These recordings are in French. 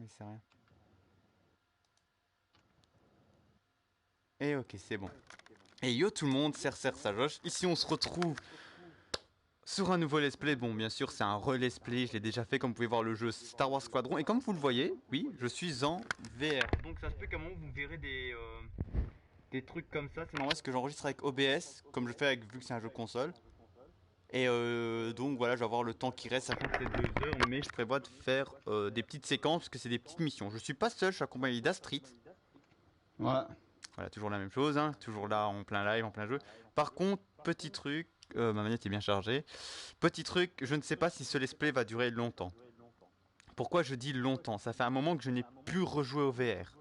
mais c'est rien. Et ok, c'est bon. Et yo tout le monde, c'est Josh. Ici on se retrouve sur un nouveau let's play. Bon, bien sûr, c'est un re-let's play. Je l'ai déjà fait, comme vous pouvez voir, le jeu Star Wars Squadron. Et comme vous le voyez, oui, je suis en VR. Donc ça se peut qu'à un moment vous verrez des trucs comme ça. C'est normal parce que j'enregistre avec OBS, comme je fais avec, vu que c'est un jeu console. Et donc voilà, je vais avoir le temps qui reste, sachant que c'est 2 heures, mais je prévois de faire des petites séquences, parce que c'est des petites missions. Je suis pas seul, je suis accompagné d'Astrit. Ouais. Voilà, toujours la même chose, hein, toujours là en plein live, en plein jeu. Par contre, petit truc, ma manette est bien chargée. Petit truc, je ne sais pas si ce let's play va durer longtemps. Pourquoi je dis longtemps? Ça fait un moment que je n'ai plus rejoué au VR.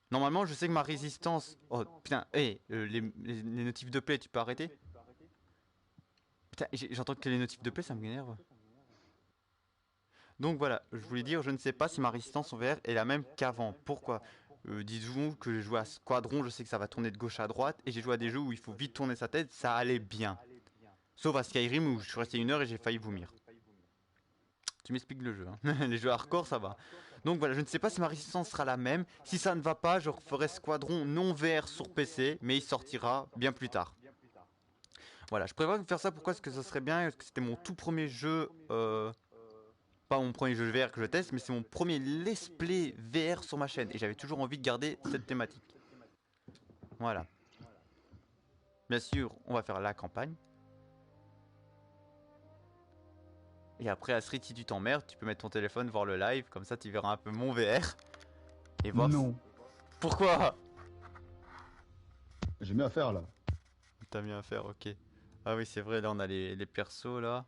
Normalement, je sais que ma résistance... Oh putain, hé, les notifs de play, tu peux arrêter? Putain, j'entends que les notifs de play, ça m'énerve. Donc voilà, je voulais dire, je ne sais pas si ma résistance en VR est la même qu'avant. Pourquoi? Disons que j'ai joué à Squadron, je sais que ça va tourner de gauche à droite, et j'ai joué à des jeux où il faut vite tourner sa tête, ça allait bien. Sauf à Skyrim où je suis resté 1 heure et j'ai failli vomir. Tu m'expliques le jeu, hein. Les jeux hardcore, ça va. Donc voilà, je ne sais pas si ma résistance sera la même. Si ça ne va pas, je referai Squadron non VR sur PC, mais il sortira bien plus tard. Voilà, je prévois de faire ça. Pourquoi est-ce que ça serait bien? Parce que c'était mon tout premier jeu, pas mon premier jeu VR que je teste, mais c'est mon premier let's play VR sur ma chaîne. Et j'avais toujours envie de garder cette thématique. Voilà. Bien sûr, on va faire la campagne. Et après, Astrid, si tu t'emmerdes, tu peux mettre ton téléphone, voir le live. Comme ça, tu verras un peu mon VR. Et voir... Non. Pourquoi? J'ai mieux à faire là. T'as mieux à faire, ok. Ah oui, c'est vrai, là, on a les persos, là.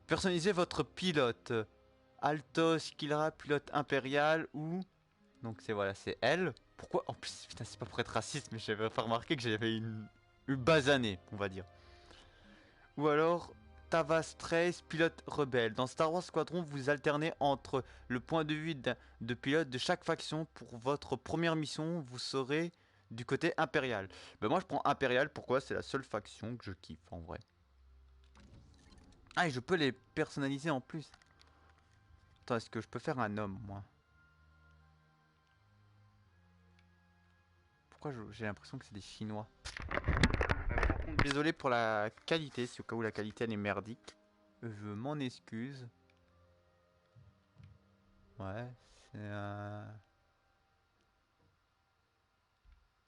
Personnalisez votre pilote. Altos, Killra, pilote impérial ou... Donc c'est voilà, c'est elle. Pourquoi? En plus, putain, c'est pas pour être raciste, mais j'avais pas remarqué que j'avais une basanée, on va dire. Ou alors, Tavas Trace, pilote rebelle. Dans Star Wars Squadron, vous alternez entre le point de vue de pilote de chaque faction. Pour votre première mission, vous serez du côté impérial. Ben moi, je prends impérial. Pourquoi? C'est la seule faction que je kiffe, en vrai. Ah, et je peux les personnaliser en plus. Attends, est-ce que je peux faire un homme, moi? Pourquoi j'ai l'impression que c'est des Chinois? Par contre, désolé pour la qualité, si au cas où la qualité elle est merdique. Je m'en excuse. Ouais, c'est un...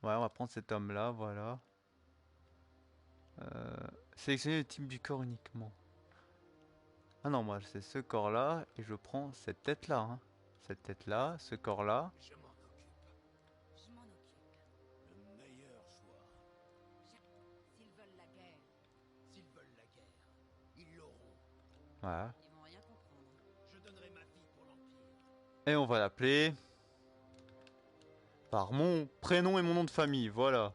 Ouais, on va prendre cet homme-là, voilà. Sélectionner le type du corps uniquement. Ah non, moi c'est ce corps-là et je prends cette tête-là, hein. Cette tête-là, ce corps-là. Je m'en occupe. Je m'en occupe. Le meilleur choix. S'ils veulent la guerre, S'ils veulent la guerre, ils l'auront. Voilà. ils vont rien comprendre. Je donnerai ma vie pour l'Empire. Et on va l'appeler par mon prénom et mon nom de famille, voilà.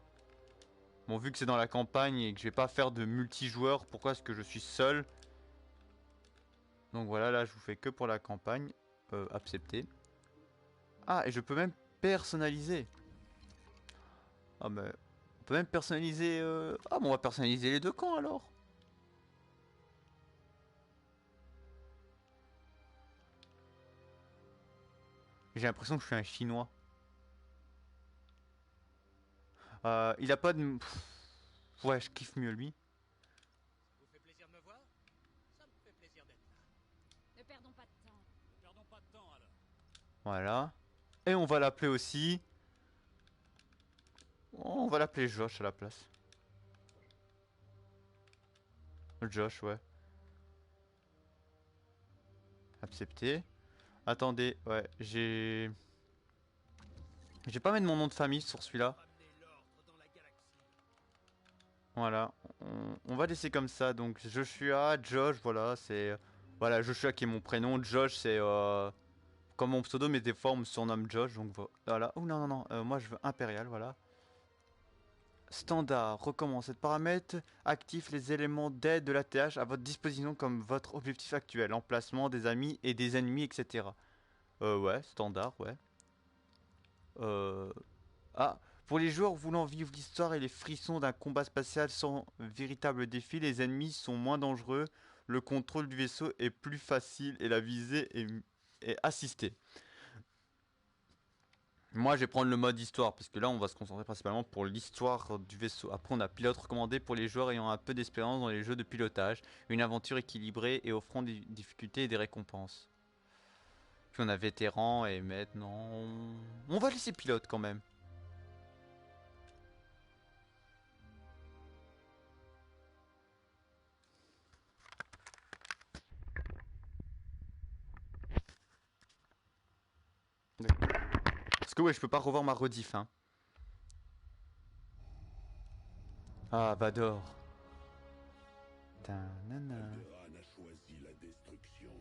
Bon, vu que c'est dans la campagne et que je vais pas faire de multijoueur, pourquoi est-ce que je suis seul? Donc voilà, là je vous fais que pour la campagne. Accepter. Ah, et je peux même personnaliser. Ah, mais on peut même personnaliser. Ah, bon, on va personnaliser les deux camps alors. J'ai l'impression que je suis un chinois. Il a pas de. Ouais, je kiffe mieux lui. Ça vous fait plaisir de me voir? Ça me fait plaisir d'être là. Ne perdons pas de temps. Ne perdons pas de temps alors. Voilà. Et on va l'appeler aussi. On va l'appeler Josh à la place. Josh, ouais. Accepter. Attendez, ouais, j'ai. J'ai pas mis mon nom de famille sur celui-là. Ramener l'ordre dans la galaxie. Voilà, on va laisser comme ça. Donc Joshua, Josh, voilà, c'est... Voilà, Joshua qui est mon prénom, Josh c'est comme mon pseudo, mais des fois on me surnomme Josh, donc voilà. Oh non, non, non, moi je veux impérial, voilà. Standard, recommence. Cette paramètre active les éléments d'aide de la TH à votre disposition comme votre objectif actuel, emplacement des amis et des ennemis, etc. Ouais, standard, ouais. Euh... Ah, pour les joueurs voulant vivre l'histoire et les frissons d'un combat spatial sans véritable défi, les ennemis sont moins dangereux. le contrôle du vaisseau est plus facile et la visée est assistée. Moi, je vais prendre le mode histoire, parce que là, on va se concentrer principalement pour l'histoire du vaisseau. Après, on a pilote recommandé pour les joueurs ayant un peu d'expérience dans les jeux de pilotage. Une aventure équilibrée et offrant des difficultés et des récompenses. Puis on a vétéran et maintenant... On va laisser pilote quand même. Parce que ouais, je peux pas revoir ma rediff, hein. Ah, Vador. Tanana. Alderaan a choisi la destruction.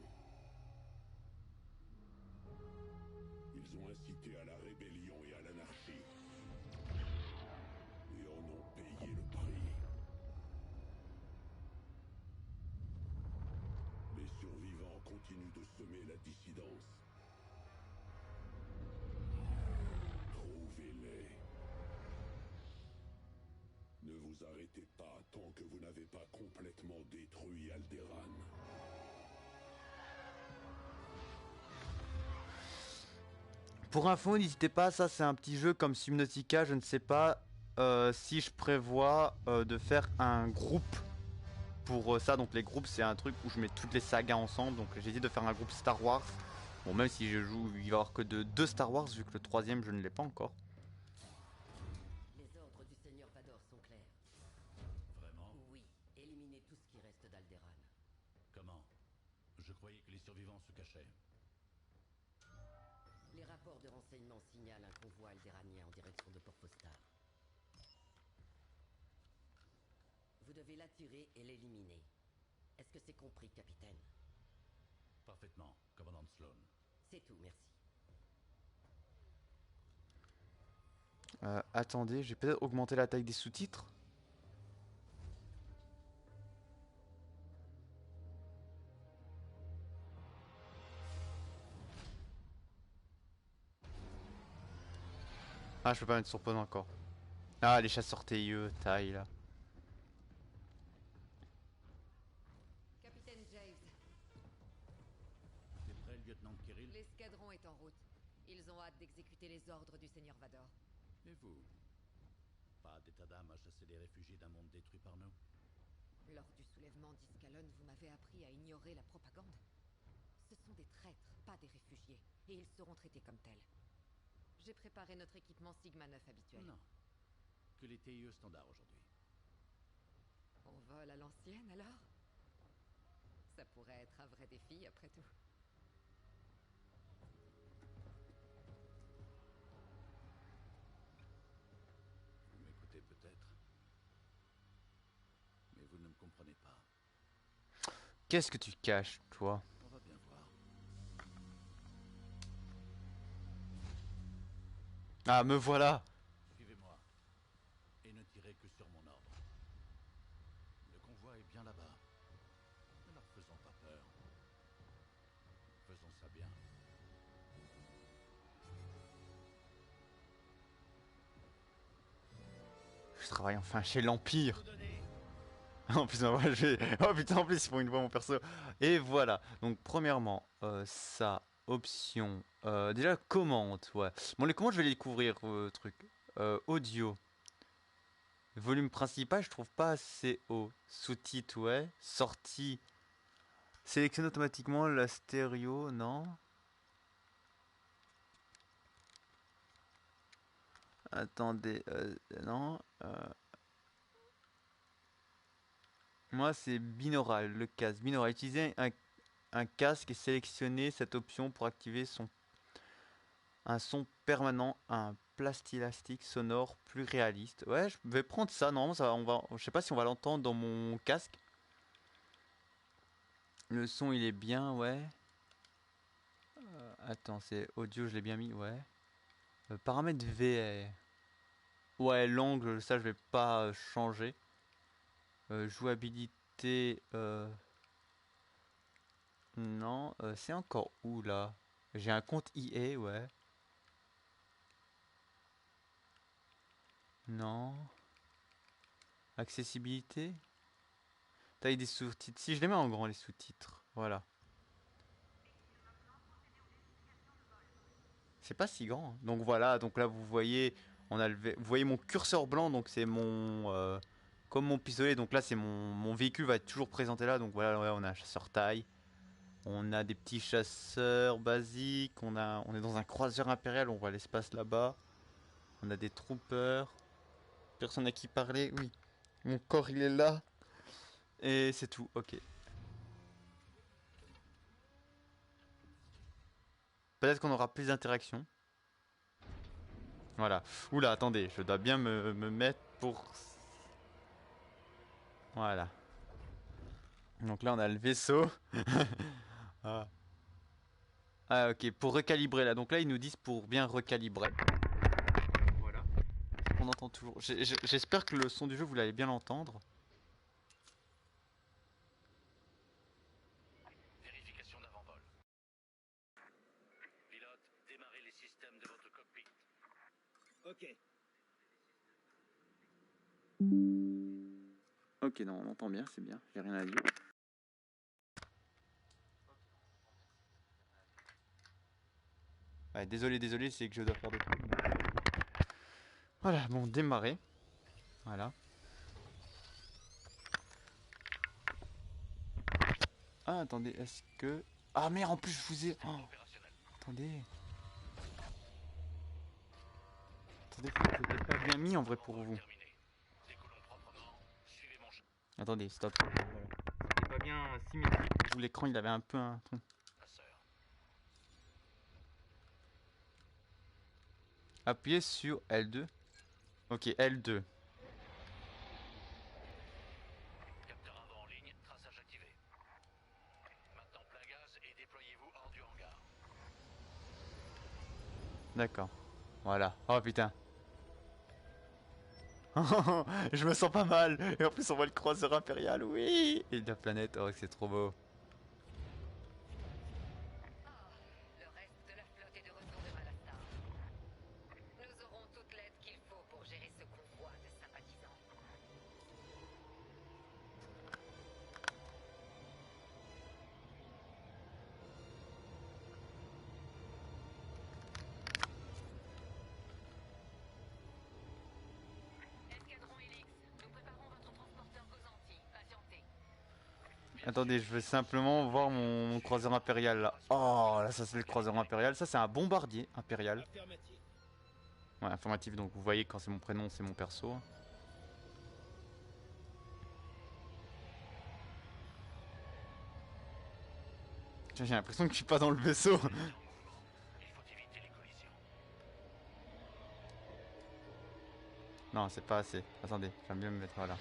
Ils ont incité à la rébellion et à l'anarchie. Et en ont payé le prix. Les survivants continuent de semer la dissidence. Trouvez-les. Ne vous arrêtez pas tant que vous n'avez pas complètement détruit Alderaan. Pour info, n'hésitez pas, ça c'est un petit jeu comme Subnautica, je ne sais pas si je prévois de faire un groupe pour ça. Donc les groupes c'est un truc où je mets toutes les sagas ensemble, donc j'ai dit de faire un groupe Star Wars. Bon, même si je joue, il va y avoir que de 2 Star Wars vu que le troisième je ne l'ai pas encore. Les ordres du Seigneur Vador sont clairs. Vraiment? Oui, éliminez tout ce qui reste d'Alderaan. Comment? Je croyais que les survivants se cachaient. Les rapports de renseignement signalent un convoi aldéranien en direction de Port Fostar. Vous devez l'attirer et l'éliminer. Est-ce que c'est compris, capitaine? Parfaitement, commandant Sloan. C'est tout, merci. Attendez, j'ai peut-être augmenté la taille des sous-titres. Ah, je peux pas mettre sur pause encore. Ah, les chasseurs TIE, taille là. Capitaine James, T'es prêt, lieutenant Kirill? l'escadron est en route. Ils ont hâte d'exécuter les ordres du Seigneur Vador. Et vous? Pas d'état d'âme à chasser les réfugiés d'un monde détruit par nous? Lors du soulèvement d'Iskalon, vous m'avez appris à ignorer la propagande. Ce sont des traîtres, pas des réfugiés, et ils seront traités comme tels. J'ai préparé notre équipement Sigma 9 habituel. Non. Que les TIE standards aujourd'hui. On vole à l'ancienne alors? Ça pourrait être un vrai défi après tout. Vous m'écoutez peut-être. Mais vous ne me comprenez pas. Qu'est-ce que tu caches, toi? On va bien voir. Ah, me voilà! Suivez-moi. Et ne tirez que sur mon ordre. Le convoi est bien là-bas. Ne leur faisons pas peur. Faisons ça bien. Je travaille enfin chez l'Empire! En plus, moi, oh putain, en plus, ils font une voix mon perso. Et voilà. Donc, premièrement, ça, option. Déjà, commande, ouais. Bon, les commandes, je vais les découvrir, truc. Audio. Volume principal, je trouve pas assez haut. Sous-titres, ouais. Sortie. Sélectionne automatiquement la stéréo, non. Attendez, non. Moi, c'est binaural, le casque. Binaural. Utiliser un casque et sélectionner cette option pour activer un son permanent, un plastilastique sonore plus réaliste. Ouais, je vais prendre ça. Non, ça, je sais pas si on va l'entendre dans mon casque. Le son, il est bien, ouais. Attends, c'est audio, je l'ai bien mis, ouais. Paramètres VR. Ouais, l'angle, ça, je vais pas changer. Jouabilité. Non, c'est encore où là? J'ai un compte EA, ouais. Non. Accessibilité? Taille des sous-titres. Si je les mets en grand les sous-titres. Voilà. C'est pas si grand, hein. Donc voilà, donc là vous voyez, vous voyez mon curseur blanc, donc c'est mon comme mon pistolet, donc là c'est mon véhicule va être toujours présenté là, donc voilà, ouais, on a un chasseur taille, on a des petits chasseurs basiques, on est dans un croiseur impérial, on voit l'espace là-bas, on a des troopers, personne à qui parler, oui, mon corps il est là, et c'est tout, ok. Peut-être qu'on aura plus d'interactions. Voilà. Oula, attendez, je dois bien me mettre pour... Voilà. Donc là, on a le vaisseau. Ah. Ah, ok, pour recalibrer là. Donc là, ils nous disent pour bien recalibrer. Voilà. On entend toujours. J'espère que le son du jeu, vous l'allez bien l'entendre. Vérification d'avant-vol. Pilote, démarrez les systèmes de votre cockpit. Ok. Ok, non, on entend bien, c'est bien. J'ai rien à dire. Ouais, désolé, c'est que je dois faire des trucs. Voilà, bon, démarrer. Voilà. Ah, attendez, est-ce que... Ah merde, en plus, je vous ai... Oh, attendez. Attendez, c'était pas bien mis en vrai pour vous. Attendez, stop. Voilà. C'était pas bien symétrique. L'écran, il avait un peu un truc. Appuyez sur L2. Ok, L2. Capteur avant en ligne, traçage activé. Maintenant plein gaz et déployez-vous hors du hangar. D'accord. Voilà. Oh putain. Je me sens pas mal. Et en plus, on voit le croiseur impérial. Oui. Et la planète. Oh, c'est trop beau. Le reste de la flotte est de retour de Malastar. Nous aurons toute l'aide qu'il faut pour gérer ce convoi de sympathisants. Escadron Helix, nous préparons votre transporteur Gozanti. Patientez. Attendez, je veux simplement voir mon croiseur impérial là. Oh, là, ça c'est le croiseur impérial. Ça, c'est un bombardier impérial. Affirmatif. Ouais, informatif. Donc, vous voyez, quand c'est mon prénom, c'est mon perso. J'ai l'impression que je suis pas dans le vaisseau. Il faut éviter les collisions. Non, c'est pas assez. Attendez, j'aime bien me mettre là.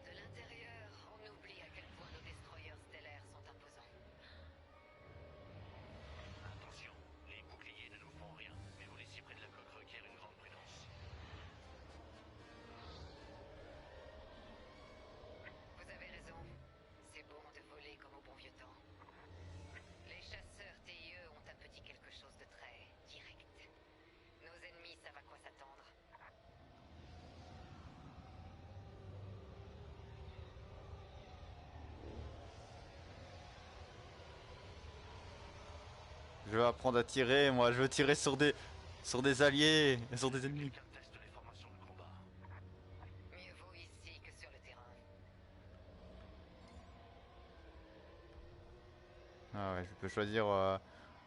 De l'intérieur, on oublie à quel point nos destroyers stellaires sont imposants. Attention, les boucliers ne nous font rien, mais vous laisser près de la coque requiert une grande prudence. Vous avez raison. C'est bon de voler comme au bon vieux temps. Les chasseurs TIE ont un petit quelque chose de très direct. Nos ennemis savent à quoi s'attendre. Je vais apprendre à tirer, moi. Je veux tirer sur des alliés et sur des ennemis. Quelqu'un teste les formations de combat. Mieux vaut ici que sur le terrain. Ah ouais, je peux choisir.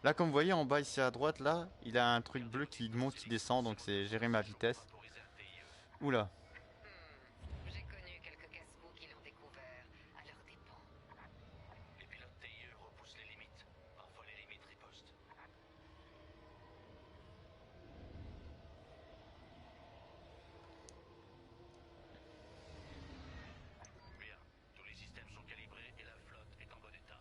Là, comme vous voyez en bas ici à droite, là, il a un truc bleu qui monte, qui descend, donc c'est gérer ma vitesse. Autoriser un TIE. Oula. J'ai connu quelques casse-cou qui l'ont découvert à leurs dépens. Les pilotes TIE repoussent les limites. Parfois les limites ripostent. Bien, tous les systèmes sont calibrés et la flotte est en bon état.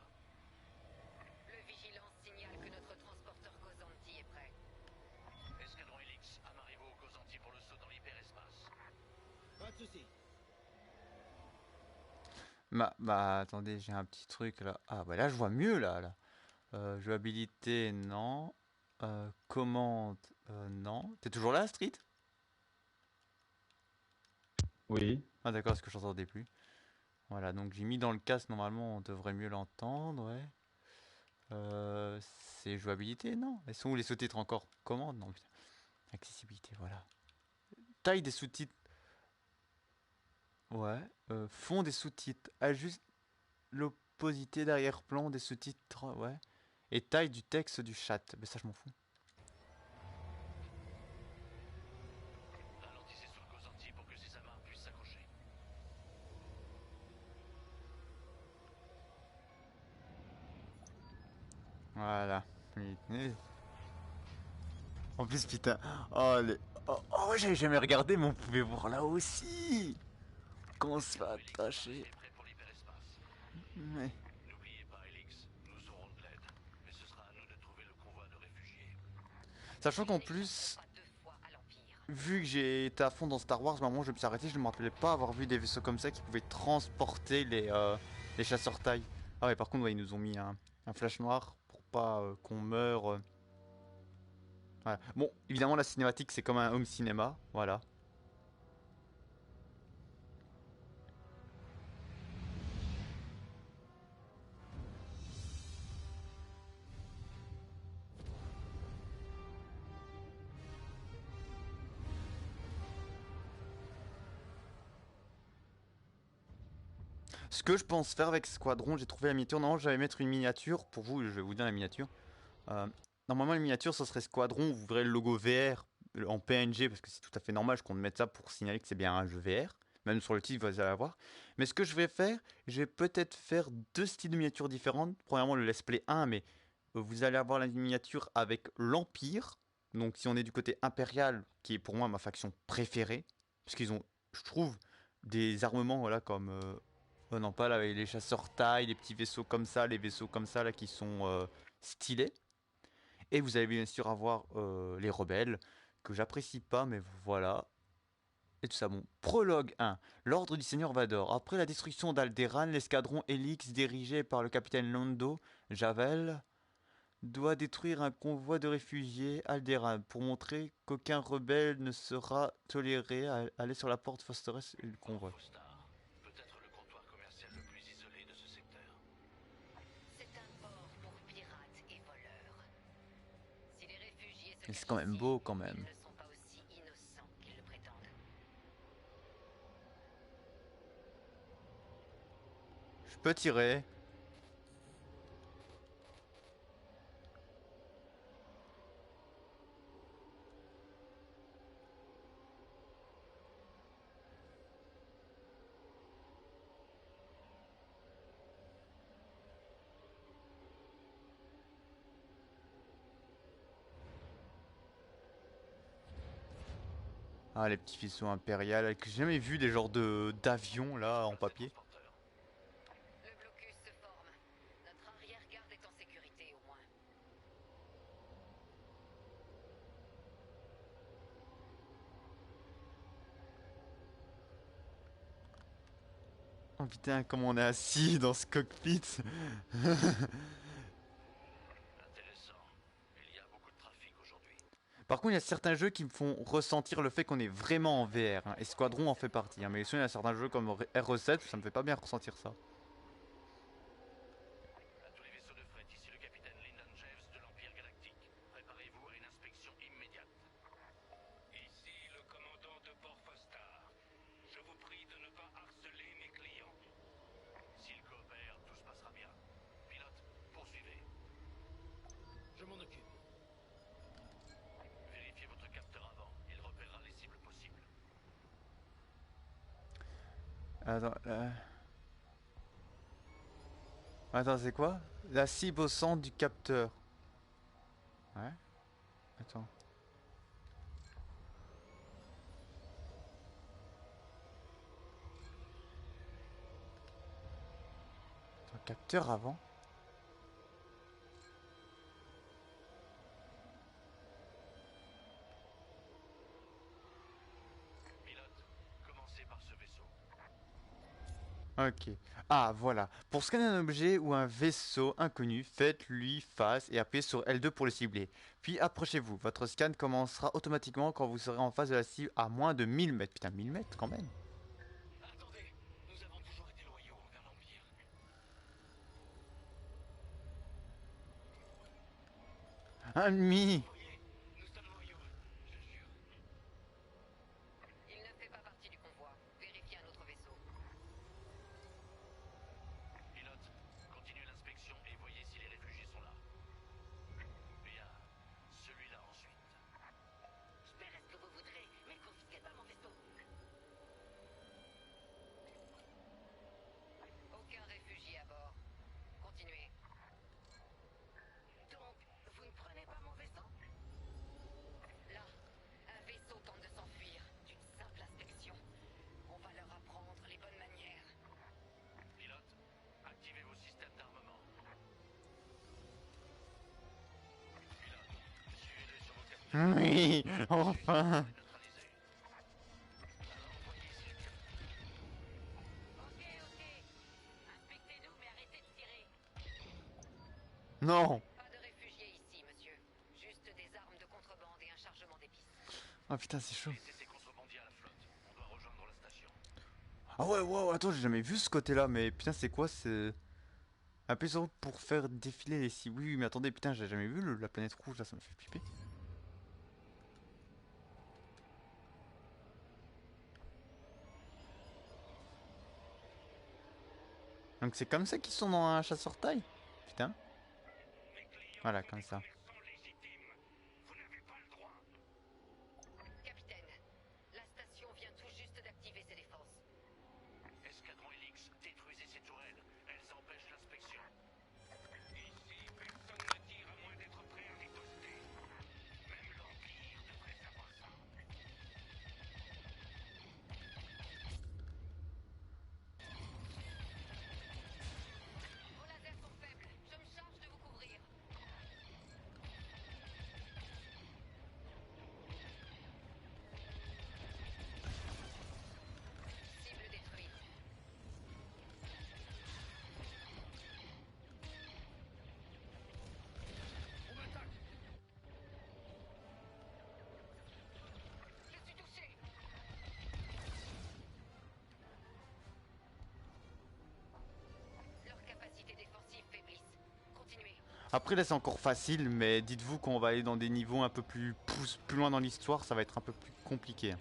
Le vigilance signale que notre transporteur Gozanti est prêt. Escadron Helix, amarrez-vous au Gozanti pour le saut dans l'hyperespace. Pas de soucis. Bah, attendez, j'ai un petit truc là. Ah, bah là, je vois mieux là. Jouabilité, non. Commande, non. T'es toujours là, Street? Oui. Ah d'accord, parce que je n'entendais plus. Voilà, donc j'ai mis dans le casque, normalement on devrait mieux l'entendre, ouais. C'est jouabilité, non? Elles sont où les sous-titres encore? Commande? Non, putain. Accessibilité, voilà. Taille des sous-titres, ouais. Fond des sous-titres, ajuste l'opposité d'arrière-plan des sous-titres, ouais. Et taille du texte du chat, mais ça je m'en fous. Ralentissez sur le cause pour que ces amarres puissent s'accrocher. Voilà. En plus, putain. Oh, oh, ouais, j'avais jamais regardé, mais on pouvait voir là aussi. Quand on se fait attacher. C'est prêt pour l'hyperespace. Ouais. N'oubliez pas, Elix, nous aurons de l'aide. Mais ce sera à nous de trouver le convoi de réfugiés. Sachant qu'en plus, vu que j'ai été à fond dans Star Wars, moment je me suis arrêté, je ne me rappelais pas avoir vu des vaisseaux comme ça qui pouvaient transporter les chasseurs taille. Ah ouais, par contre, ouais, ils nous ont mis un flash noir pour pas qu'on meure. Voilà. Bon, évidemment, la cinématique, c'est comme un home cinéma, voilà. Ce que je pense faire avec Squadron, j'ai trouvé la miniature. Normalement, j'allais mettre une miniature. Pour vous, je vais vous dire la miniature. Euh, Normalement, la miniature, ce serait Squadron. Vous verrez le logo VR en PNG, parce que c'est tout à fait normal qu'on mette ça pour signaler que c'est bien un jeu VR. Même sur le titre, vous allez voir. Mais ce que je vais faire, je vais peut-être faire deux styles de miniatures différentes. Premièrement, le Let's Play 1, mais vous allez avoir la miniature avec l'Empire. Donc, si on est du côté impérial, qui est pour moi ma faction préférée, parce qu'ils ont, je trouve, des armements, voilà, comme oh non, pas là, avec les chasseurs taille, les petits vaisseaux comme ça, les vaisseaux comme ça là qui sont stylés. Et vous allez bien sûr avoir les rebelles, que j'apprécie pas, mais voilà. Et tout ça, bon. Prologue 1. L'ordre du Seigneur Vador. Après la destruction d'Alderaan, l'escadron Helix, dirigé par le capitaine Lando Javel, doit détruire un convoi de réfugiés Alderaan pour montrer qu'aucun rebelle ne sera toléré à aller sur la porte forteresse du convoi. Phostar, peut-être le comptoir commercial le plus isolé de ce secteur. C'est un port pour pirates et voleurs. Si les réfugiés se Et c'est cachent quand même ici, beau quand même. ils ne sont pas aussi innocents qu'ils le prétendent. Je peux tirer. Ah, les petits vaisseaux impériaux que j'ai jamais vu des genres de d'avions là en papier. Le blocus se forme. Notre arrière-garde est en sécurité au moins. Oh putain, comme on est assis dans ce cockpit. Intéressant. Il y a beaucoup de trafic aujourd'hui. Par contre, il y a certains jeux qui me font ressentir le fait qu'on est vraiment en VR, hein, et Squadron en fait partie. Hein, mais sinon, il y a certains jeux comme RE7, ça me fait pas bien ressentir ça. À tous les vaisseaux de fret, ici le capitaine Lyndon James de l'Empire Galactique. Préparez-vous à une inspection immédiate. Ici le commandant de Port Phostar. Je vous prie de ne pas harceler mes clients. S'ils coopèrent, tout se passera bien. Pilote, poursuivez. Je m'en occupe. Vérifiez votre capteur avant. Il repérera les cibles possibles. Attends, attends, c'est quoi? La cible au centre du capteur. Ouais. Attends. Attends, capteur avant. Pilote, commencez par ce vaisseau. Ok. Ah, voilà. Pour scanner un objet ou un vaisseau inconnu, faites-lui face et appuyez sur L2 pour le cibler. Puis approchez-vous. Votre scan commencera automatiquement quand vous serez en face de la cible à moins de 1000 mètres. Putain, 1000 mètres quand même. Ami. Nous sommes loyaux, je jure. Il ne fait pas partie du convoi. Vérifiez un autre vaisseau. Pilote, continuez l'inspection et voyez si les réfugiés sont là. Bien, celui-là ensuite. Je paierai ce que vous voudrez, mais ne confisquez pas mon vaisseau. Aucun réfugié à bord. Continuez. Donc, vous ne prenez pas mon vaisseau? Là, un vaisseau tente de s'enfuir d'une simple inspection. On va leur apprendre les bonnes manières. Pilote, activez vos systèmes d'armement. Pilote, suivez-les sur vos capteurs. Oui, enfin. Neutralisés. Alors voyez si le Ok, ok. Inspectez-nous, mais arrêtez de tirer. Non. Pas de réfugiés ici, monsieur. Juste des armes de contrebande et un chargement d'épices. Ah putain, c'est chaud. laissez ces contrebandiers à la flotte. On doit rejoindre la station. Ah ouais, wow, attends, j'ai jamais vu ce côté-là, mais putain, c'est quoi? C'est appuyez sur pour faire défiler les cibles. Oui, mais attendez, putain, j'ai jamais vu la planète rouge là, ça me fait flipper. Donc c'est comme ça qu'ils sont dans un chasseur-taille? Putain. Mes clients Voilà, sont comme des ça. commerçants légitimes. Vous n'avez pas le droit. Capitaine, la station vient tout juste d'activer ses défenses. Escadron Helix, détruisez ces tourelles. Elles empêchent l'inspection. Ici, personne ne tire à moins d'être prêt à riposter. Même l'Empire devrait savoir ça. Vos lasers sont faibles. Je me charge de vous couvrir. Cible détruite. On m'attaque. Je suis touché. Leurs capacités défensives faiblissent. Continuez. Après là c'est encore facile, mais dites-vous qu'on va aller dans des niveaux un peu plus loin dans l'histoire, ça va être un peu plus compliqué.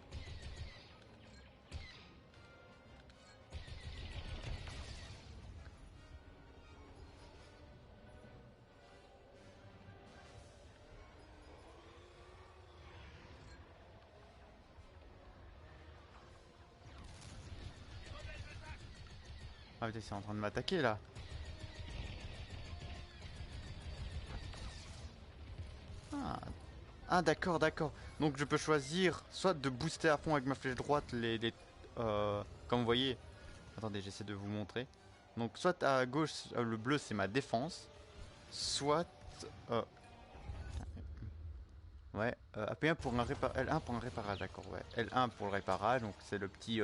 Ah putain, c'est en train de m'attaquer là. Ah, ah d'accord, d'accord. Donc je peux choisir soit de booster à fond avec ma flèche droite comme vous voyez. Attendez, j'essaie de vous montrer. Donc soit à gauche, le bleu c'est ma défense. Soit... euh, ouais, appuyez pour un L1 pour un réparage, d'accord, ouais. L1 pour le réparage, donc c'est le petit...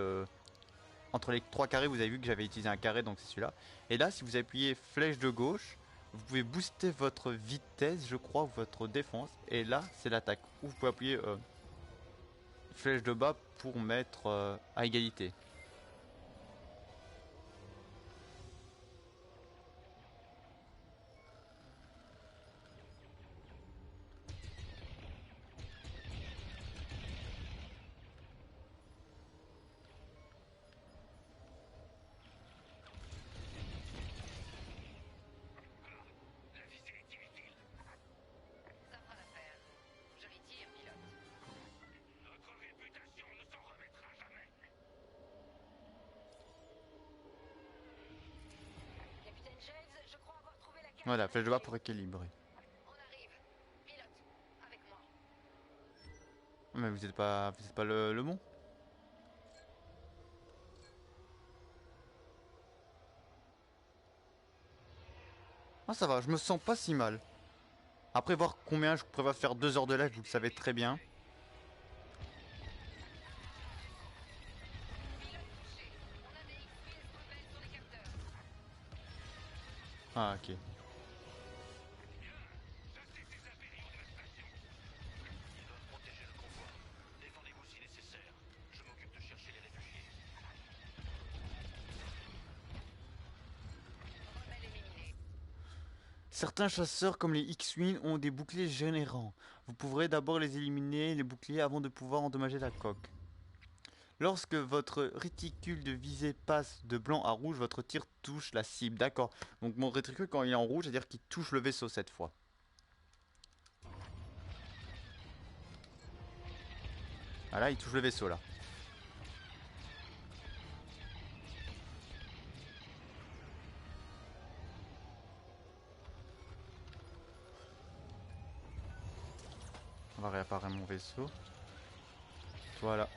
entre les trois carrés, vous avez vu que j'avais utilisé un carré, donc c'est celui-là. Et là, si vous appuyez flèche de gauche, vous pouvez booster votre vitesse, je crois, ou votre défense. Et là, c'est l'attaque. Ou vous pouvez appuyer flèche de bas pour mettre à égalité. La visée est inutile. Ça fera l'affaire. Joli tir, pilote. Notre réputation ne s'en remettra jamais. Capitaine James, je crois avoir trouvé la carte. Voilà, flèche de bas pour équilibrer. On arrive. Pilote, avec moi. Mais vous êtes pas le bon. Ah ça va, je me sens pas si mal. Après voir combien je prévois faire 2 heures de live, vous le savez très bien. Pilote touché. On a des X-Wings rebelles sur les capteurs. Ah ok. Chassez ces impériaux de la station. Ils doivent protéger le convoi. Défendez-vous si nécessaire. Je m'occupe de chercher les réfugiés. Rebelle éliminé. Certains chasseurs comme les X-Wing ont des boucliers générants. Vous pourrez d'abord les éliminer, les boucliers, avant de pouvoir endommager la coque. Lorsque votre réticule de visée passe de blanc à rouge, votre tir touche la cible. D'accord. Donc mon réticule, quand il est en rouge, c'est-à-dire qu'il touche le vaisseau cette fois. Ah là, il touche le vaisseau là. On va réapparaître mon vaisseau. Voilà.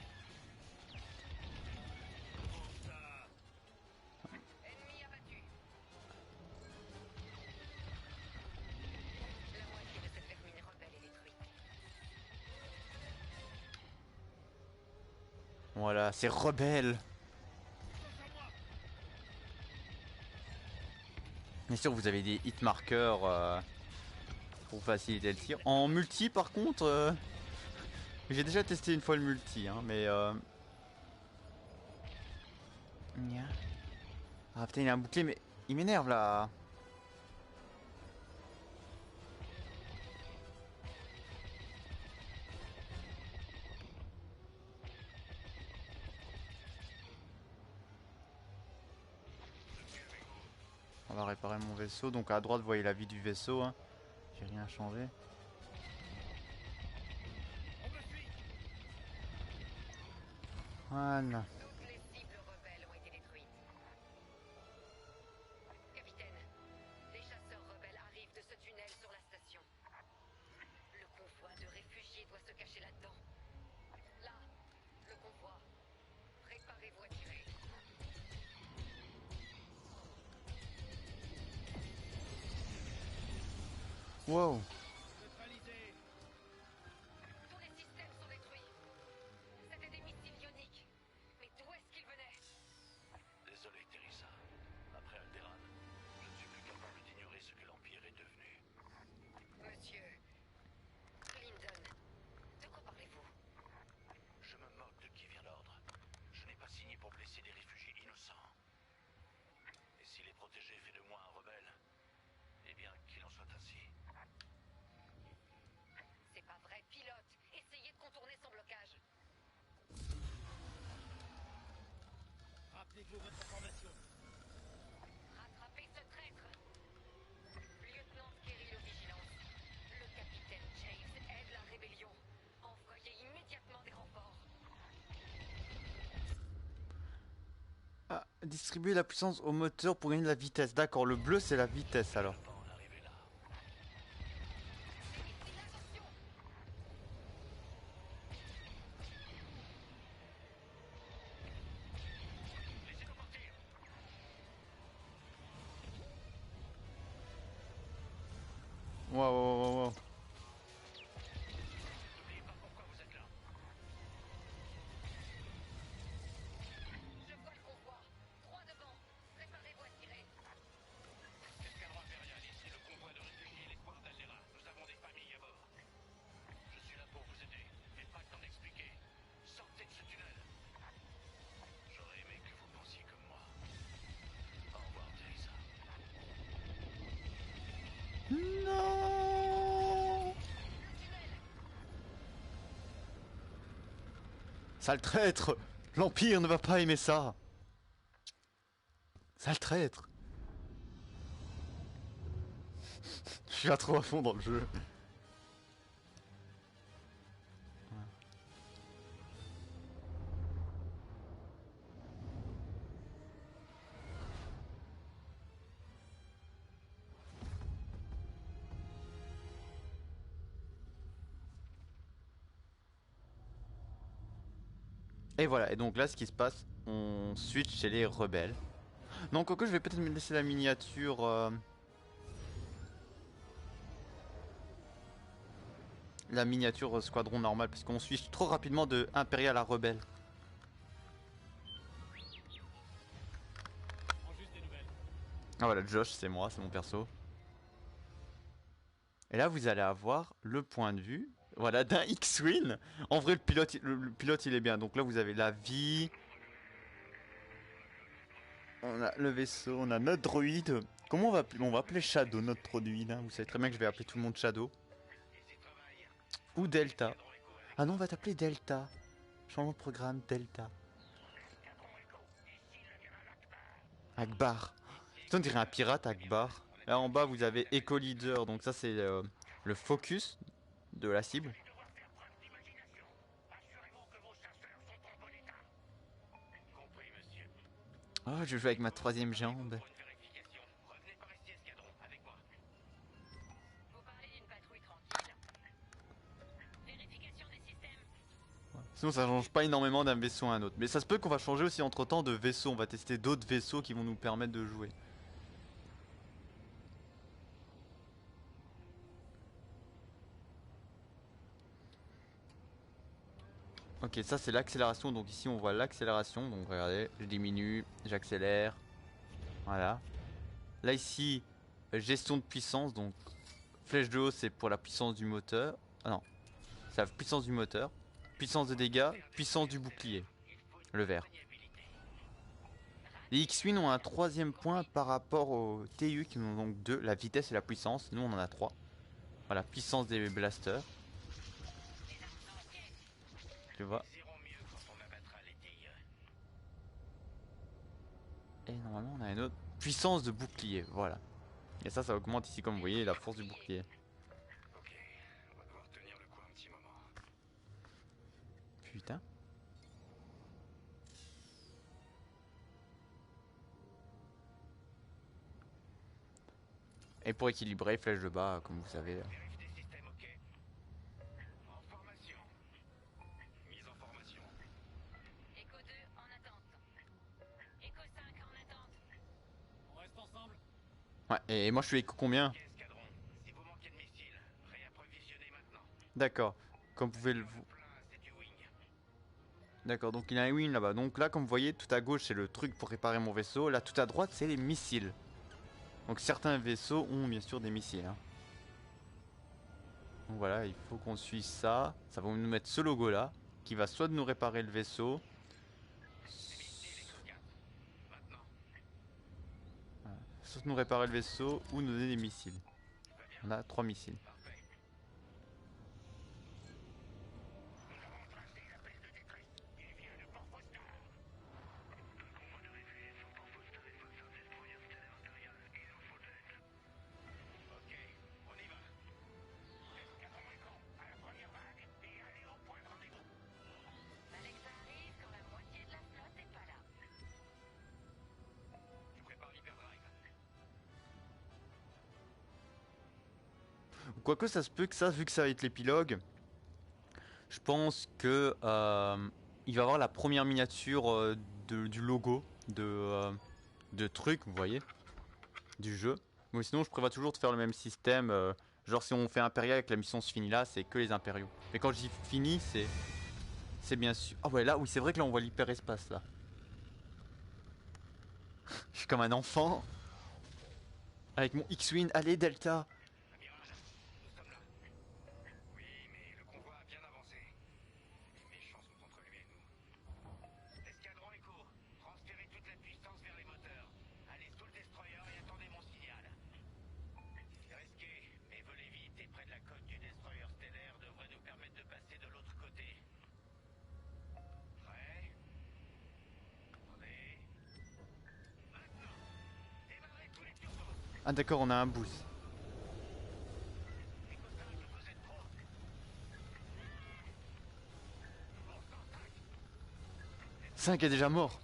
Ennemi abattu. La moitié de cette vermine rebelle est détruite. Voilà, c'est rebelle. Bien sûr, vous avez des hit markers pour faciliter le tir. En multi, par contre, j'ai déjà testé une fois le multi, hein, mais ah putain, il a un bouclier, mais il m'énerve là. On va réparer mon vaisseau. Donc à droite, vous voyez la vie du vaisseau. Hein. J'ai rien changé. Voilà. Toutes les cibles rebelles ont été détruites. Capitaine, les chasseurs rebelles arrivent de ce tunnel sur la station. Le convoi de réfugiés doit se cacher là-dedans. Là, le convoi. Préparez-vous à tirer. Wow. Tous les systèmes sont détruits. C'était des missiles ioniques. Mais d'où est-ce qu'ils venaient? Désolé, Teresa. Après Alderaan, je ne suis plus capable d'ignorer ce que l'Empire est devenu. Monsieur Clinton, de quoi parlez-vous? Je me moque de qui vient l'ordre. Je n'ai pas signé pour blesser des réfugiés innocents. Et si les protéger fait de moi un rebelle, eh bien, qu'il en soit ainsi. C'est pas vrai, pilote. Essayez de contourner son blocage. Rappelez-vous votre formation. Rattrapez ce traître. Lieutenant Kerry aux vigilances. Le capitaine James aide la rébellion. Envoyez immédiatement des renforts. Ah, distribuer la puissance au moteur pour gagner de la vitesse. D'accord, le bleu c'est la vitesse alors. Wow, wow, wow, wow. N'oubliez pas pourquoi vous êtes là. Je vois le convoi. Droit devant. Préparez-vous à tirer. Escadron impérial, ici le convoi de réfugiés et l'espoir d'Alderaan. Nous avons des familles à bord. Je suis là pour vous aider, et pas le temps d'expliquer. Sortez de ce tunnel. J'aurais aimé que vous pensiez comme moi. Au revoir, Teresa. Non. Sale traître. L'Empire ne va pas aimer ça. Sale traître. Je suis à trop à fond dans le jeu. Et voilà, et donc là ce qui se passe, on switch chez les rebelles. Non, quoique je vais peut-être me laisser la miniature... La miniature squadron normal, parce qu'on switch trop rapidement de impérial à rebelle. En juste des nouvelles. Ah voilà, Josh, c'est moi, c'est mon perso. Et là vous allez avoir le point de vue, voilà, d'un X-Wing. En vrai le pilote il est bien, donc là vous avez la vie. On a le vaisseau, on a notre droïde. Comment on va appeler Shadow, notre droïde, hein. Vous savez très bien que je vais appeler tout le monde Shadow. Ou Delta. Ah non, on va t'appeler Delta. Changement de programme, Delta. Akbar. Ça, on dirait un pirate, Akbar. Là en bas, vous avez Echo Leader. Donc ça, c'est le focus de la cible. Oh, je joue avec ma troisième jambe. Sinon ça change pas énormément d'un vaisseau à un autre. Mais ça se peut qu'on va changer aussi entre temps de vaisseau. On va tester d'autres vaisseaux qui vont nous permettre de jouer. Ok, ça c'est l'accélération. Donc ici on voit l'accélération. Donc regardez, je diminue, j'accélère. Voilà. Là ici, gestion de puissance. Donc flèche de haut c'est pour la puissance du moteur. Ah non, c'est la puissance du moteur. Puissance de dégâts, puissance du bouclier. Le vert. Les X-Wing ont un troisième point par rapport aux TU qui en ont donc deux, la vitesse et la puissance. Nous on en a trois. Voilà, puissance des blasters. Tu vois. Et normalement on a une autre puissance de bouclier, voilà. Et ça augmente ici comme vous voyez la force du bouclier. Putain. Et pour équilibrer, flèche de bas, comme vous savez. Ouais, et moi je suis écho combien? D'accord. Comme vous pouvez le... D'accord, donc il y a un wing là-bas. Donc là, comme vous voyez, tout à gauche c'est le truc pour réparer mon vaisseau. Là, tout à droite c'est les missiles. Donc certains vaisseaux ont bien sûr des missiles. Hein. Donc voilà, il faut qu'on suive ça. Ça va nous mettre ce logo là, qui va soit de nous réparer le vaisseau. Voilà. Soit de nous réparer le vaisseau ou nous donner des missiles. On a 3 missiles. Quoique ça se peut que ça, vu que ça va être l'épilogue, je pense que il va avoir la première miniature du logo de truc, vous voyez, du jeu. Mais sinon, je prévois toujours de faire le même système. Genre, si on fait impérial avec la mission se finit là, c'est que les impériaux. Mais quand je dis fini, c'est bien sûr. Ah ouais, là, oui, c'est vrai que là, on voit l'hyperespace là. Je suis comme un enfant avec mon X-Wing. Allez, Delta. Ah d'accord, on a un boost. 5 est déjà mort.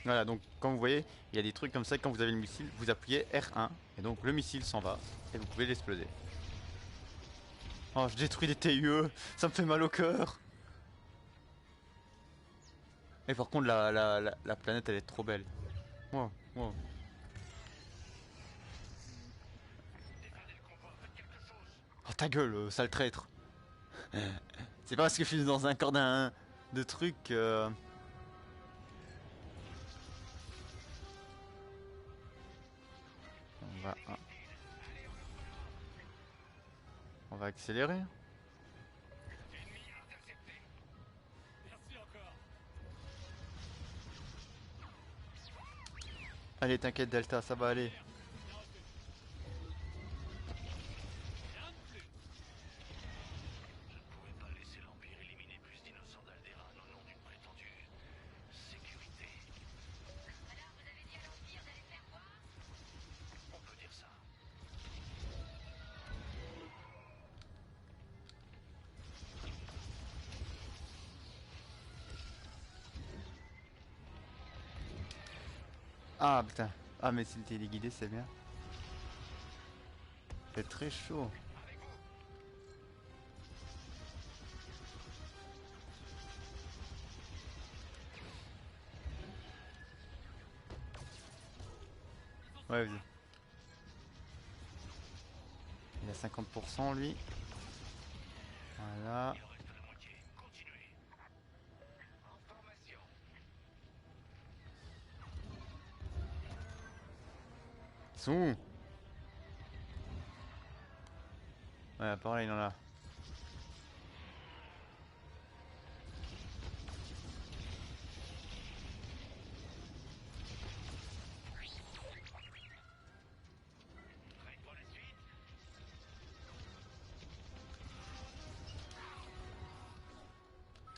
Voilà, donc quand vous voyez, il y a des trucs comme ça, quand vous avez le missile, vous appuyez R1, et donc le missile s'en va, et vous pouvez l'exploser. Oh, je détruis des TIE, ça me fait mal au cœur. Et par contre, la planète, elle est trop belle. Wow, wow. Oh ta gueule, sale traître. C'est pas parce que je suis dans un corps d'un de trucs. On on va accélérer. Allez, t'inquiète Delta, ça va aller. Ah putain. Ah mais si le téléguidé c'est bien. C'est très chaud. Ouais, vas-y. Il a 50% lui. Voilà. Ils sont où? Ouais, par là il en a.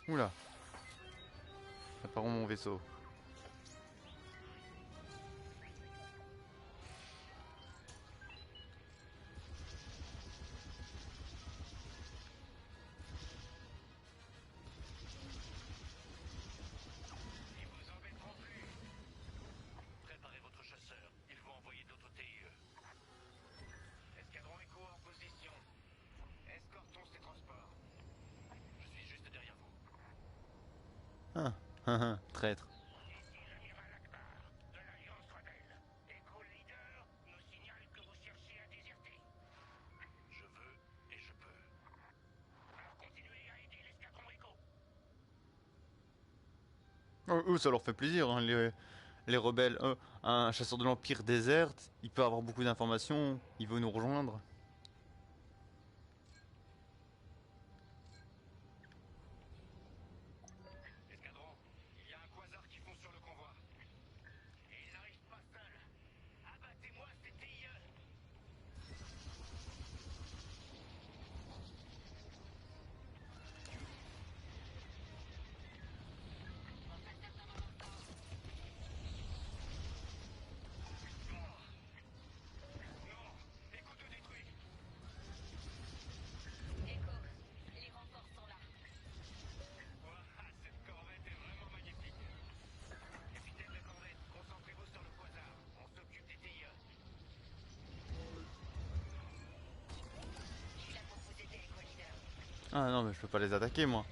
Oula. Apparemment mon vaisseau. Préparez votre chasseur. Il faut envoyer d'autres TIE. Escadron Echo en position. Escortons ces transports. Je suis juste derrière vous. Traître. Ici l'amiral Akbar, de l'Alliance Rebelle. Echo Leader nous signale que vous cherchez à déserter. Je veux et je peux. Alors continuez à aider l'escadron Echo. Oh, eux ça leur fait plaisir hein, les rebelles. Un chasseur de l'Empire déserte, il peut avoir beaucoup d'informations, il veut nous rejoindre. Escadron, il y a un quasar qui fonce sur le convoi. Et il n'arrive pas seul. Abattez-moi ces TIE. Écoute détruit. Echo, les renforts sont là. Cette corvette est vraiment magnifique. Capitaine de corvette, concentrez-vous sur le quasar. On s'occupe des TIE. Je suis là pour vous aider, Echo Leader. Ah non mais je peux pas les attaquer moi.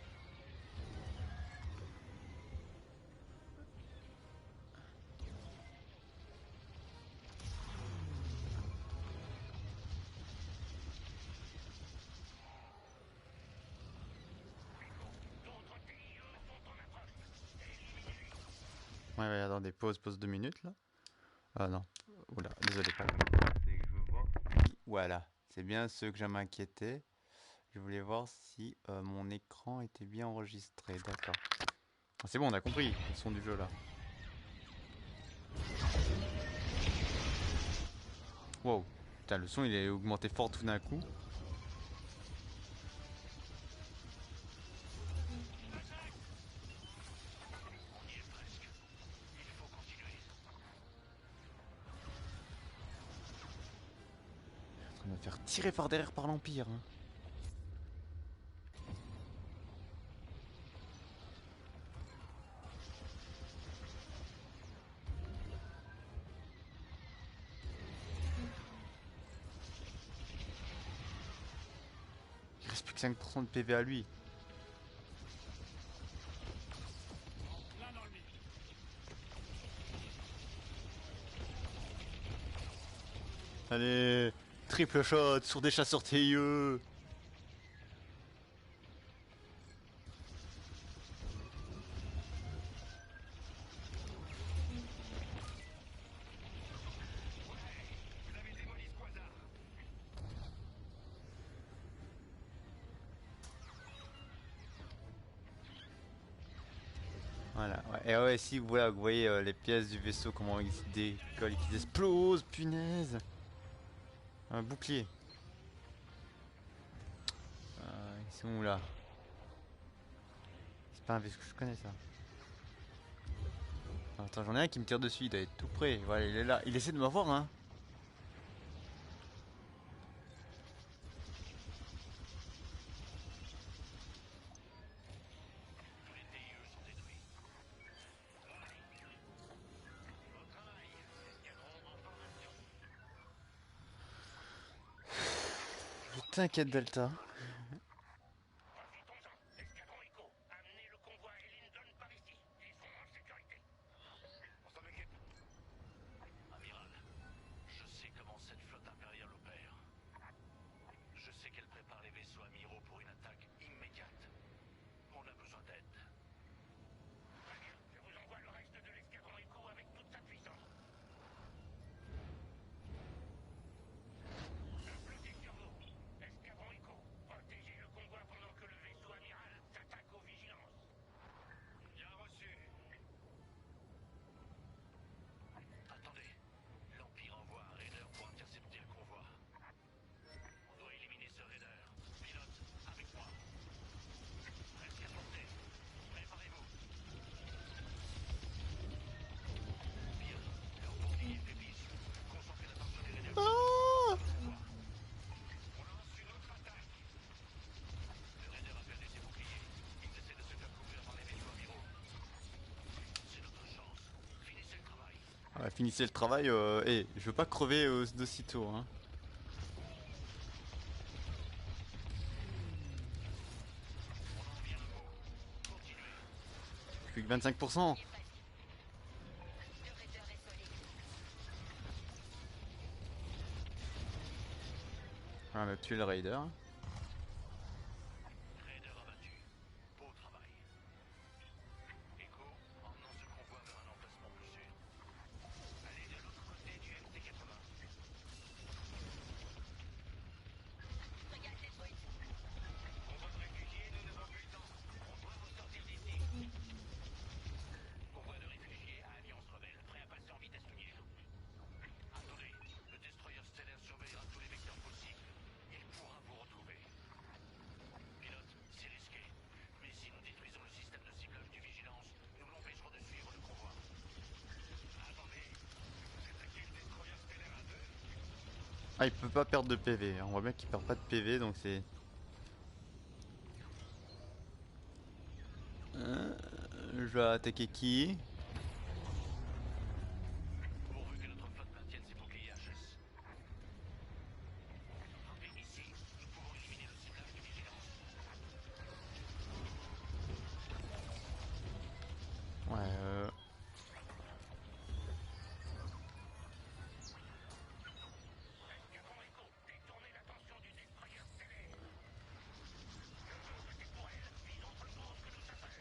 D'autres TIE sont en approche. Ouais, ouais, attendez, pause 2 minutes là. Ah non, oula, désolé pas. Voilà, c'est bien ce que je m'inquiétais. Je voulais voir si mon écran était bien enregistré, d'accord. Ah, c'est bon, on a compris le son du jeu là. Wow, putain, le son il est augmenté fort tout d'un coup. En train de me faire tirer par derrière par l'Empire. Hein. plus que 5% de PV à lui. Allez, triple shot sur des chasseurs TIE. Voilà, ouais. Et ouais, si voilà, vous voyez les pièces du vaisseau, comment ils se décollent et qu'ils explosent, punaise. Un bouclier. Ils sont où là? C'est pas un vaisseau que je connais ça. Attends, j'en ai un qui me tire dessus, il doit être tout près. Voilà, il est là. Il essaie de m'avoir, hein. T'inquiète, Delta. Escadron Echo, amenez le convoi et Lyndon par ici. Ils sont en sécurité. On s'en occupe. Amiral, je sais comment cette flotte impériale opère. Je sais qu'elle prépare les vaisseaux amiraux pour une attaque immédiate. On a besoin d'aide. Très bien, je vous envoie le reste de l'escadron Echo avec toute sa puissance. Applaudissez sur vous. Escadron Echo, protégez le convoi pendant que le vaisseau amiral s'attaque aux vigilances. Bien reçu. Attendez, l'Empire envoie un raider pour intercepter le convoi. On doit éliminer ce raider. Pilote, avec moi. Presque à portée. Préparez-vous. Bien, leurs boucliers faiblissent. Concentrez l'attention des raiders. On lance une autre attaque. Le raider a perdu ses boucliers. Ils essaient de se faire couvrir par les vaisseaux amiraux. C'est notre chance. Finissez le travail. Ouais, finissez le travail. Je veux pas crever d'aussitôt, hein. Plus que 25%. Le raider est solide. On va tuer le raider. Raider abattu. Beau travail. Echo, emmenons ce convoi vers un emplacement plus sûr. Allez de l'autre côté du MT-80. Frégate détruite. Convoi de réfugiés, nous n'avons plus le temps. On doit vous sortir d'ici. Convoi de réfugiés à Alliance Rebelle, prêt à passer en vitesse lumière. Attendez, le destroyer stellaire surveillera tous les vecteurs possibles. Il pourra vous retrouver. Pilote, c'est risqué. Mais si nous détruisons le système de ciblage du Vigilance, nous l'empêcherons de suivre le convoi. Attendez, vous attaquez le destroyer stellaire à deux. Ah, il peut pas perdre de PV. On voit bien qu'il perd pas de PV, donc c'est... je vais attaquer qui? Pourvu que notre flotte maintienne ses boucliers HS. Et ici, nous pouvons éliminer le ciblage du Vigilance. Ouais, Escadron Echo, détournez l'attention du destroyer stellaire. Le feu, c'est pour elle, vise autre chose que nos affaires.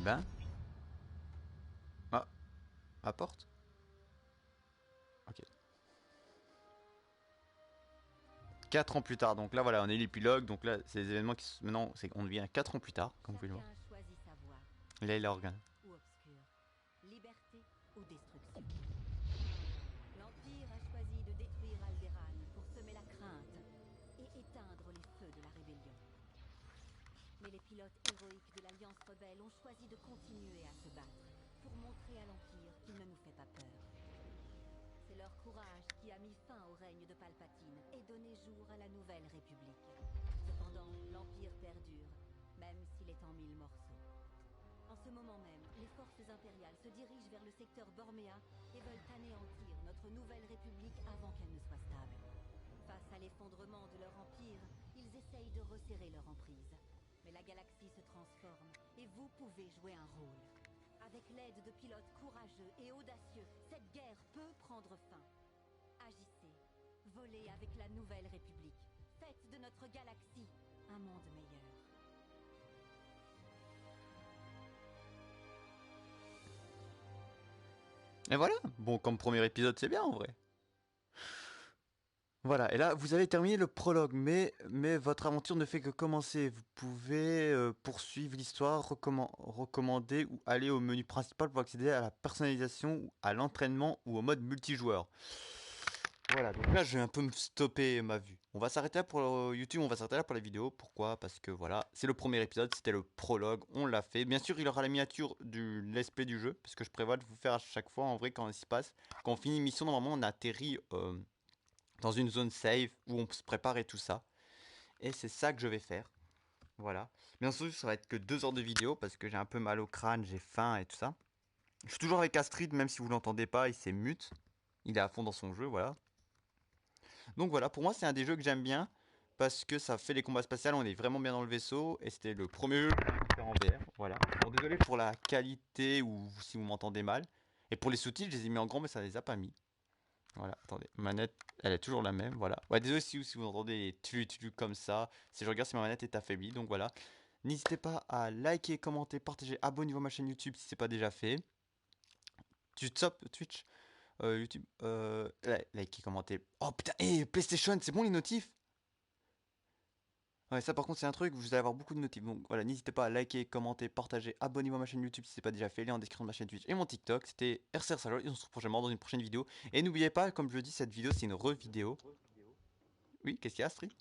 ben. Ah, apporte. Ok. 4 ans plus tard, donc là voilà, on est l'épilogue, donc là c'est les événements qui maintenant on devient 4 ans plus tard, comme vous pouvez le voir. Chacun choisit sa voie, Et là il est organe. ou obscure, liberté ou destruction. L'Empire a choisi de détruire Alderaan pour semer la crainte et éteindre les feux de la rébellion. Mais les pilotes héroïques de l'Alliance rebelle ont choisi de continuer à se battre pour montrer à l'Empire qu'il ne nous fait pas peur. C'est leur courage qui a mis fin au règne de Palpatine et donné jour à la Nouvelle République. Cependant, l'Empire perdure, même s'il est en 1000 morceaux. En ce moment même, les forces impériales se dirigent vers le secteur Borméa et veulent anéantir notre Nouvelle République avant qu'elle ne soit stable. Face à l'effondrement de leur empire, ils essayent de resserrer leur emprise. Mais la galaxie se transforme et vous pouvez jouer un rôle. Avec l'aide de pilotes courageux et audacieux, cette guerre peut prendre fin. Agissez, volez avec la Nouvelle République. Faites de notre galaxie un monde meilleur. Et voilà, bon comme premier épisode c'est bien en vrai. Voilà, et là vous avez terminé le prologue, mais votre aventure ne fait que commencer. Vous pouvez poursuivre l'histoire, recommander ou aller au menu principal pour accéder à la personnalisation, ou à l'entraînement ou au mode multijoueur. Voilà, donc là je vais un peu me stopper ma vue. On va s'arrêter là pour YouTube, on va s'arrêter là pour la vidéo. Pourquoi? Parce que voilà, c'est le premier épisode, c'était le prologue, on l'a fait. Bien sûr, il aura la miniature du let's play du jeu, parce que je prévois de vous faire à chaque fois, en vrai, quand il se passe. Quand on finit une mission, normalement, on atterrit dans une zone safe où on se prépare et tout ça. Et c'est ça que je vais faire. Voilà. Bien sûr, ça va être que 2 heures de vidéo, parce que j'ai un peu mal au crâne, j'ai faim et tout ça. Je suis toujours avec Astrid, même si vous l'entendez pas, il s'est mute. Il est à fond dans son jeu, voilà. Donc voilà, pour moi c'est un des jeux que j'aime bien parce que ça fait les combats spatials, on est vraiment bien dans le vaisseau et c'était le premier jeu que j'ai fait en VR, voilà. Bon, désolé pour la qualité ou si vous m'entendez mal. Et pour les sous-titres, je les ai mis en grand mais ça les a pas mis. Voilà, attendez, manette, elle est toujours la même, voilà. Ouais, désolé si vous entendez les tu comme ça, si je regarde si ma manette est affaiblie, donc voilà. N'hésitez pas à liker, commenter, partager, abonnez-vous à ma chaîne YouTube si c'est pas déjà fait. Twitch. YouTube, likez, commentez. Oh putain, PlayStation, c'est bon les notifs? Ouais, ça par contre c'est un truc, vous allez avoir beaucoup de notifs. Donc voilà, n'hésitez pas à liker, commenter, partager, abonnez-vous à ma chaîne YouTube si c'est pas déjà fait, lien en description de ma chaîne Twitch et mon TikTok. C'était RCR Salon et on se retrouve prochainement dans une prochaine vidéo. Et n'oubliez pas, comme je le dis, cette vidéo c'est une revidéo. Oui, qu'est-ce qu'il y a, Astrid?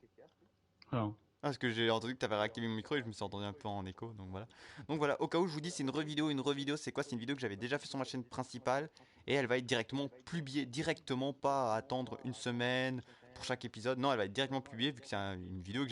Alors, Parce que j'ai entendu que tu avais réactivé mon micro et je me suis entendu un peu en écho, donc voilà. Donc voilà, au cas où je vous dis c'est une revidéo. Une revidéo c'est quoi? C'est une vidéo que j'avais déjà fait sur ma chaîne principale et elle va être directement publiée, directement, pas à attendre une semaine pour chaque épisode. Non, elle va être directement publiée vu que c'est une vidéo que